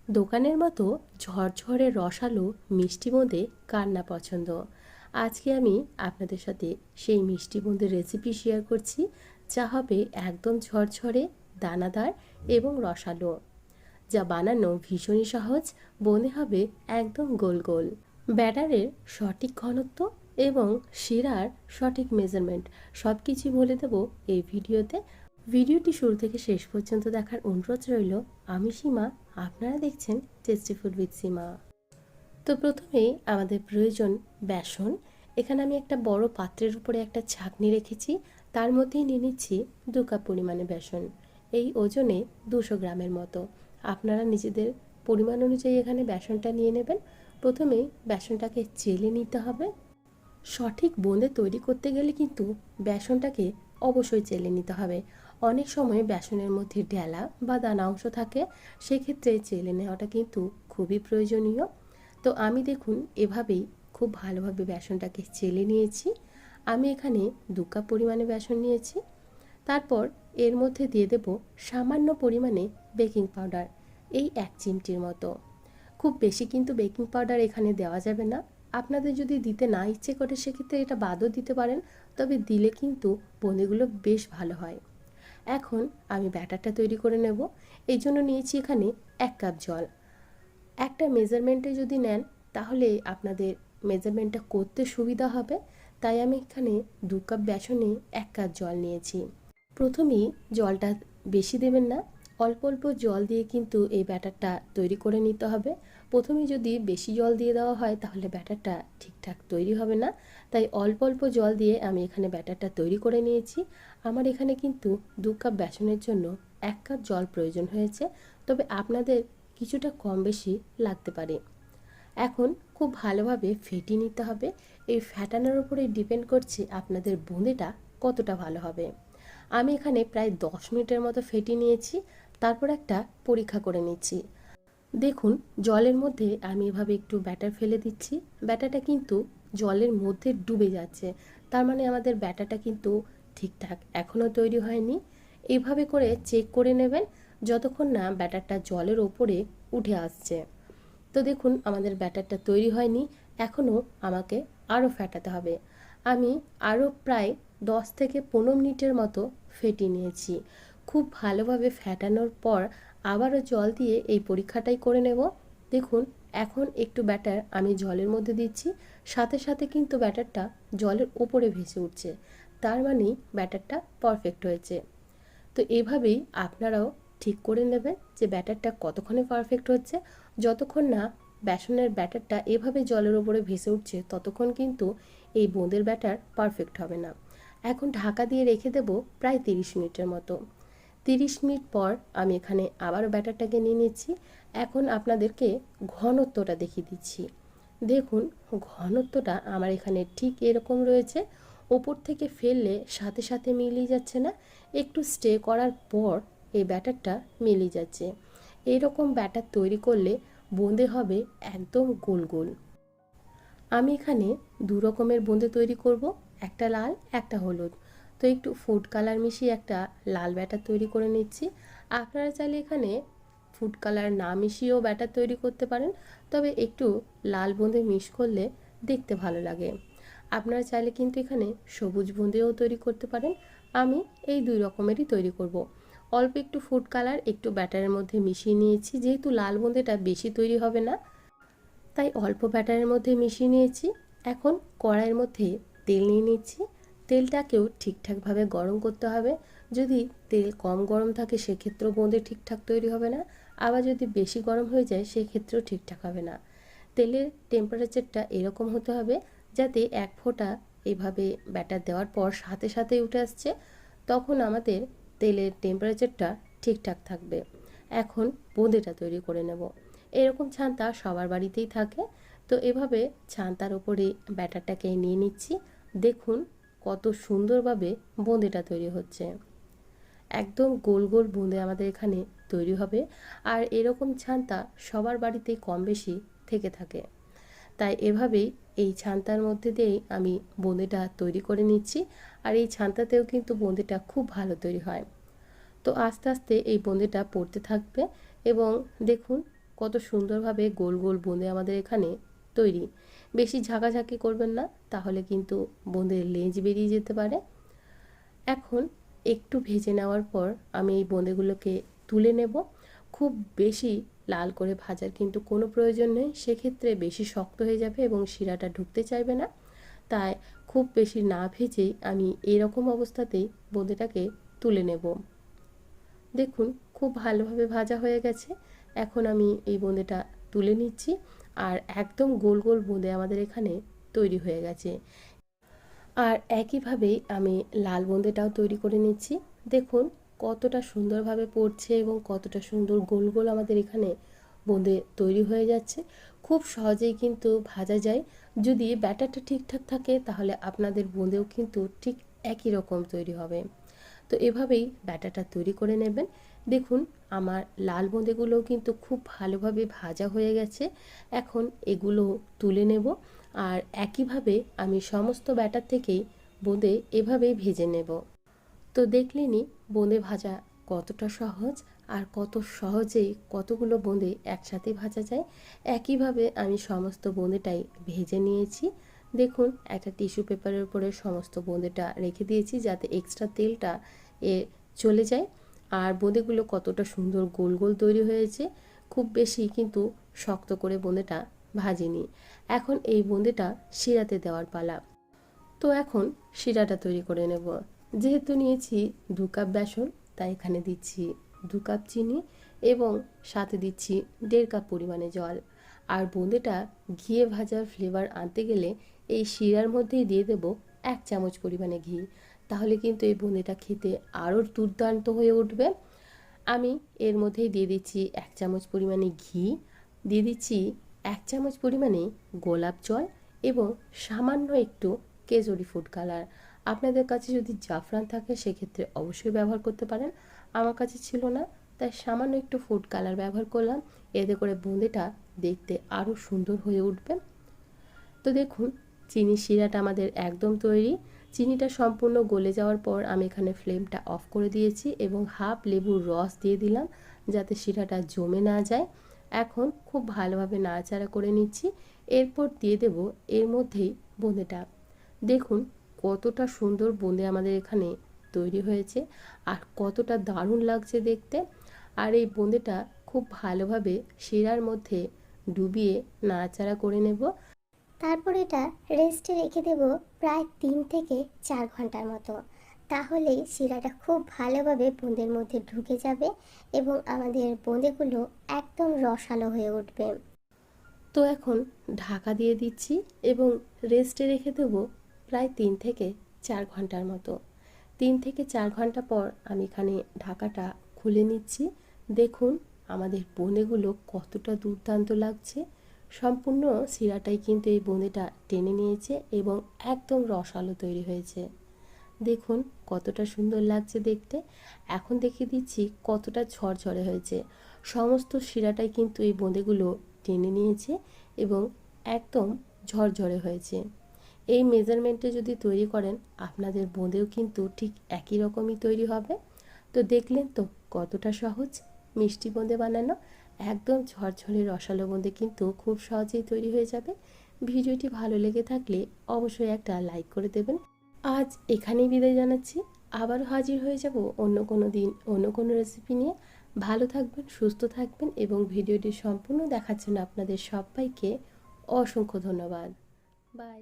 দোকানের মতো ঝরঝরে রসালো মিষ্টি বোঁদে কার না পছন্দ। আজকে আমি আপনাদের সাথে সেই মিষ্টি বোঁদের রেসিপি শেয়ার করছি, যা হবে একদম ঝরঝরে, দানাদার এবং রসালো। যা বানানো ভীষণই সহজ, বোঁদে হবে একদম গোল গোল। ব্যাটারের সঠিক ঘনত্ব এবং শিরার সঠিক মেজারমেন্ট সব কিছুই বলে দেবো এই ভিডিওতে। ভিডিওটি শুরু থেকে শেষ পর্যন্ত দেখার অনুরোধ রইল। আমি সীমা, আপনারা দেখছেন টেস্টি ফুড উইথ সীমা। তো প্রথমেই আমাদের প্রয়োজন বেসন। এখানে আমি একটা বড় পাত্রের উপরে একটা ছাঁকনি রেখেছি, তার মধ্যেই নিয়ে নিচ্ছি 2 কাপ পরিমাণে বেসন। এই ওজনে 200 গ্রামের মতো। আপনারা নিজেদের পরিমাণ অনুযায়ী এখানে বেসনটা নিয়ে নেবেন। প্রথমেই বেসনটাকে চেলে নিতে হবে। সঠিক বোঁদে তৈরি করতে গেলে কিন্তু বেসনটাকে অবশ্যই চেলে নিতে হবে। অনেক সময় বেসনের মধ্যে ডেলা বা দানা অংশ থাকে, সেক্ষেত্রে চেলে নেওয়াটা কিন্তু খুবই প্রয়োজনীয়। তো আমি দেখুন এভাবেই খুব ভালোভাবে বেসনটাকে চেলে নিয়েছি। আমি এখানে 2 কাপ পরিমাণে বেসন নিয়েছি। তারপর এর মধ্যে দিয়ে দেব সামান্য পরিমাণে বেকিং পাউডার, এই 1 চিমটির মতো। খুব বেশি কিন্তু বেকিং পাউডার এখানে দেওয়া যাবে না। আপনাদের যদি দিতে না ইচ্ছে করে সেক্ষেত্রে এটা বাদও দিতে পারেন, তবে দিলে কিন্তু বোঁদেগুলো বেশ ভালো হয়। এখন আমি ব্যাটারটা তৈরি করে নেব। এই জন্য নিয়েছি এখানে 1 কাপ জল। একটা মেজারমেন্টে যদি নেন তাহলে আপনাদের মেজারমেন্টটা করতে সুবিধা হবে, তাই আমি এখানে 2 কাপ বেসনে 1 কাপ জল নিয়েছি। প্রথমেই জলটা বেশি দেবেন না, অল্প অল্প জল দিয়ে কিন্তু এই ব্যাটারটা তৈরি করে নিতে হবে। প্রথমে যদি বেশি জল দিয়ে দেওয়া হয় তাহলে ব্যাটারটা ঠিকঠাক তৈরি হবে না, তাই অল্প অল্প জল দিয়ে আমি এখানে ব্যাটারটা তৈরি করে নিয়েছি। আমার এখানে কিন্তু 2 কাপ বেসনের জন্য 1 কাপ জল প্রয়োজন হয়েছে, তবে আপনাদের কিছুটা কম বেশি লাগতে পারে। এখন খুব ভালোভাবে ফেটিয়ে নিতে হবে। এই ফ্যাটানোর উপরে ডিপেন্ড করছে আপনাদের বোঁদেটা কতটা ভালো হবে। আমি এখানে প্রায় 10 মিনিটের মতো ফেটিয়ে নিয়েছি। তারপর একটা পরীক্ষা করে নিচ্ছি। দেখুন জলের মধ্যে আমি এভাবে একটু ব্যাটার ফেলে দিচ্ছি। ব্যাটারটা কিন্তু জলের মধ্যে ডুবে যাচ্ছে, তার মানে আমাদের ব্যাটারটা কিন্তু ঠিকঠাক এখনও তৈরি হয়নি। এইভাবে করে চেক করে নেবেন যতক্ষণ না ব্যাটারটা জলের ওপরে উঠে আসছে। তো দেখুন আমাদের ব্যাটারটা তৈরি হয়নি, এখনও আমাকে আরও ফ্যাটাতে হবে। আমি আরও প্রায় 10 থেকে 15 মিনিটের মতো ফেটিয়ে নিয়েছি। খুব ভালোভাবে ফ্যাটানোর পর আবারও জল দিয়ে এই পরীক্ষাটাই করে নেব। দেখুন এখন একটু ব্যাটার আমি জলের মধ্যে দিচ্ছি, সাথে সাথে কিন্তু ব্যাটারটা জলের ওপরে ভেসে উঠছে, তার মানে ব্যাটারটা পারফেক্ট হয়েছে। তো এভাবেই আপনারাও ঠিক করে নেবেন যে ব্যাটারটা কতক্ষণে পারফেক্ট হচ্ছে। যতক্ষণ না বেসনের ব্যাটারটা এভাবে জলের ওপরে ভেসে উঠছে ততক্ষণ কিন্তু এই বোঁদের ব্যাটার পারফেক্ট হবে না। এখন ঢাকা দিয়ে রেখে দেব প্রায় 30 মিনিটের মতো। 30 মিনিট পর আমি এখানে আবারও ব্যাটারটাকে নিয়ে নিচ্ছি। এখন আপনাদেরকে ঘনত্বটা দেখিয়ে দিচ্ছি। দেখুন ঘনত্বটা আমার এখানে ঠিক এরকম রয়েছে। ওপর থেকে ফেললে সাথে সাথে মিলিয়ে যাচ্ছে না, একটু স্টে করার পর এই ব্যাটারটা মিলিয়ে যাচ্ছে। এইরকম ব্যাটার তৈরি করলে বোঁদে হবে একদম গোল গোল। আমি এখানে 2 রকমের বোঁদে তৈরি করব, একটা লাল একটা হলুদ। তো একটু ফুড কালার মিশিয়ে একটা লাল ব্যাটার তৈরি করে নিচ্ছি। আপনারা চাইলে এখানে ফুড কালার না মিশিয়েও ব্যাটার তৈরি করতে পারেন, তবে একটু লাল বোঁদে মিশ করলে দেখতে ভালো লাগে। আপনারা চাইলে কিন্তু এখানে সবুজ বোঁদেও তৈরি করতে পারেন। আমি এই 2 রকমেরই তৈরি করব। অল্প একটু ফুড কালার একটু ব্যাটারের মধ্যে মিশিয়ে নিয়েছি, যেহেতু লাল বোঁদেটা বেশি তৈরি হবে না তাই অল্প ব্যাটারের মধ্যে মিশিয়ে নিয়েছি। এখন কড়াইয়ের মধ্যে তেল নিয়ে নিচ্ছি। তেলটাকেও ঠিকঠাকভাবে গরম করতে হবে। যদি তেল কম গরম থাকে সেক্ষেত্রেও বোঁদে ঠিকঠাক তৈরি হবে না, আবার যদি বেশি গরম হয়ে যায় সেক্ষেত্রেও ঠিকঠাক হবে না। তেলের টেম্পারেচারটা এরকম হতে হবে যাতে এক ফোঁটা এইভাবে ব্যাটার দেওয়ার পর সাথে সাথেই উঠে আসছে, তখন আমাদের তেলের টেম্পারেচারটা ঠিকঠাক থাকবে। এখন বোঁদেটা তৈরি করে নেব। এরকম ছান্তা সবার বাড়িতেই থাকে। তো এভাবে ছান্তার ওপরে ব্যাটারটাকে নিয়ে নিচ্ছি। দেখুন কত সুন্দরভাবে বোঁদেটা তৈরি হচ্ছে। একদম গোল গোল বোঁদে আমাদের এখানে তৈরি হবে, আর এরকম ছান্তা সবার বাড়িতেই কম বেশি থেকে থাকে। তাই এভাবেই এই ছান্তার মধ্যে দিয়েই আমি বোঁদেটা তৈরি করে নিচ্ছি। আর এই ছান্তাতেও কিন্তু বোঁদেটা খুব ভালো তৈরি হয়। তো আস্তে আস্তে এই বোঁদেটা পড়তে থাকবে এবং দেখুন কত সুন্দরভাবে গোল গোল বোঁদে আমাদের এখানে তৈরি। বেশি ঝাঁকাঝাঁকি করবেন না, তাহলে কিন্তু বোঁদের লেজ বেরিয়ে যেতে পারে। এখন একটু ভেজে নেওয়ার পর আমি এই বোঁদেগুলোকে তুলে নেব। খুব বেশি লাল করে ভাজার কিন্তু কোনো প্রয়োজন নেই, সেক্ষেত্রে বেশি শক্ত হয়ে যাবে এবং শিরাটা ঢুকতে চাইবে না। তাই খুব বেশি না ভেজেই আমি এরকম অবস্থাতেই বোঁদেটাকে তুলে নেব। দেখুন খুব ভালোভাবে ভাজা হয়ে গেছে। এখন আমি এই বোঁদেটা তুলে নিচ্ছি, আর একদম গোল গোল বোঁদে আমাদের এখানে তৈরি হয়ে গেছে। আর একইভাবেই আমি লাল বোঁদেটাও তৈরি করে নিচ্ছি। দেখুন কতটা সুন্দরভাবে পড়ছে এবং কতটা সুন্দর গোল গোল আমাদের এখানে বোঁদে তৈরি হয়ে যাচ্ছে। খুব সহজেই কিন্তু ভাজা যায়। যদি ব্যাটারটা ঠিকঠাক থাকে তাহলে আপনাদের বোঁদেও কিন্তু ঠিক একই রকম তৈরি হবে। তো এভাবেই ব্যাটারটা তৈরি করে নেবেন। দেখুন আমার লাল বোঁদেগুলোও কিন্তু খুব ভালোভাবে ভাজা হয়ে গেছে। এখন এগুলো তুলে নেব, আর একইভাবে আমি সমস্ত ব্যাটার থেকেই বোঁদে এভাবেই ভেজে নেব। তো দেখলেনই বোঁদে ভাজা কতটা সহজ, আর কত সহজেই কতগুলো বোঁদে একসাথে ভাজা যায়। একইভাবে আমি সমস্ত বোঁদেটাই ভেজে নিয়েছি। দেখুন একটা টিস্যু পেপারের উপরে সমস্ত বোঁদেটা রেখে দিয়েছি যাতে এক্সট্রা তেলটা চলে যায়। আর বোঁদেগুলো কতটা সুন্দর গোল গোল তৈরি হয়েছে। খুব বেশি কিন্তু শক্ত করে বোঁদেটা ভাজিনি। এখন এই বোঁদেটা শিরাতে দেওয়ার পালা। তো এখন শিরাটা তৈরি করে নেব। যেহেতু নিয়েছি 2 কাপ বেসন, তাই এখানে দিচ্ছি 2 কাপ চিনি এবং সাথে দিচ্ছি 1.5 কাপ পরিমাণে জল। আর বোঁদেটা ঘিয়ে ভাজার ফ্লেভার আনতে গেলে এই শিরার মধ্যেই দিয়ে দেব 1 চামচ পরিমাণে ঘি। তাহলে কিন্তু এই বোঁদেটা খেতে আরও দুর্দান্ত হয়ে উঠবে। আমি এর মধ্যেই দিয়ে দিচ্ছি 1 চামচ পরিমাণে ঘি, দিয়ে দিচ্ছি 1 চামচ পরিমাণে গোলাপ জল এবং সামান্য একটু কেশরি ফুড কালার। আপনাদের কাছে যদি জাফরান থাকে সেক্ষেত্রে অবশ্যই ব্যবহার করতে পারেন। আমার কাছে ছিল না, তাই সামান্য একটু ফুড কালার ব্যবহার করলাম। এতে করে বোঁদেটা দেখতে আরও সুন্দর হয়ে উঠবে। তো দেখুন চিনি শিরাটা আমাদের একদম তৈরি। চিনিটা সম্পূর্ণ গলে যাওয়ার পর আমি এখানে ফ্লেমটা অফ করে দিয়েছি এবং হাফ লেবুর রস দিয়ে দিলাম যাতে শিরাটা জমে না যায়। এখন খুব ভালোভাবে নাড়াচাড়া করে নিচ্ছি। এরপর দিয়ে দেব এর মধ্যেই বোঁদেটা। দেখুন কতটা সুন্দর বোঁদে আমাদের এখানে তৈরি হয়েছে আর কতটা দারুণ লাগছে দেখতে। আর এই বোঁদেটা খুব ভালোভাবে শিরার মধ্যে ডুবিয়ে নাড়াচাড়া করে নেব। তারপর এটা রেস্টে রেখে দেব প্রায় 3 থেকে 4 ঘন্টার মতো। তাহলেই শিরাটা খুব ভালোভাবে বোঁদের মধ্যে ঢুকে যাবে এবং আমাদের বোঁদেগুলো একদম রসালো হয়ে উঠবে। তো এখন ঢাকা দিয়ে দিচ্ছি এবং রেস্টে রেখে দেবো প্রায় 3 থেকে 4 ঘন্টার মতো। 3 থেকে 4 ঘন্টা পর আমি এখানে ঢাকাটা খুলে নিচ্ছি। দেখুন আমাদের বোঁদেগুলো কতটা দুর্দান্ত লাগছে। সম্পূর্ণ শিরাটাই কিন্তু এই বোঁদেটা টেনে নিয়েছে এবং একদম রসালো তৈরি হয়েছে। দেখুন কতটা সুন্দর লাগছে দেখতে। এখন দেখিয়ে দিচ্ছি কতটা ঝরঝরে হয়েছে। সমস্ত শিরাটাই কিন্তু এই বোঁদেগুলো টেনে নিয়েছে এবং একদম ঝরঝরে হয়েছে। এই মেজারমেন্টে যদি তৈরি করেন আপনাদের বোঁদেও কিন্তু ঠিক একই রকমই তৈরি হবে। তো দেখলেন তো কতটা সহজ মিষ্টি বোঁদে বানানো। একদম ঝরঝরে রসালো বোঁদে কিন্তু খুব সহজেই তৈরি হয়ে যাবে। ভিডিওটি ভালো লেগে থাকলে অবশ্যই একটা লাইক করে দেবেন। আজ এখানেই বিদায় জানাচ্ছি। আবারও হাজির হয়ে যাব অন্য কোনো দিন অন্য কোনো রেসিপি নিয়ে। ভালো থাকবেন, সুস্থ থাকবেন এবং ভিডিওটি সম্পূর্ণ দেখার জন্য আপনাদের সবাইকে অসংখ্য ধন্যবাদ। বাই।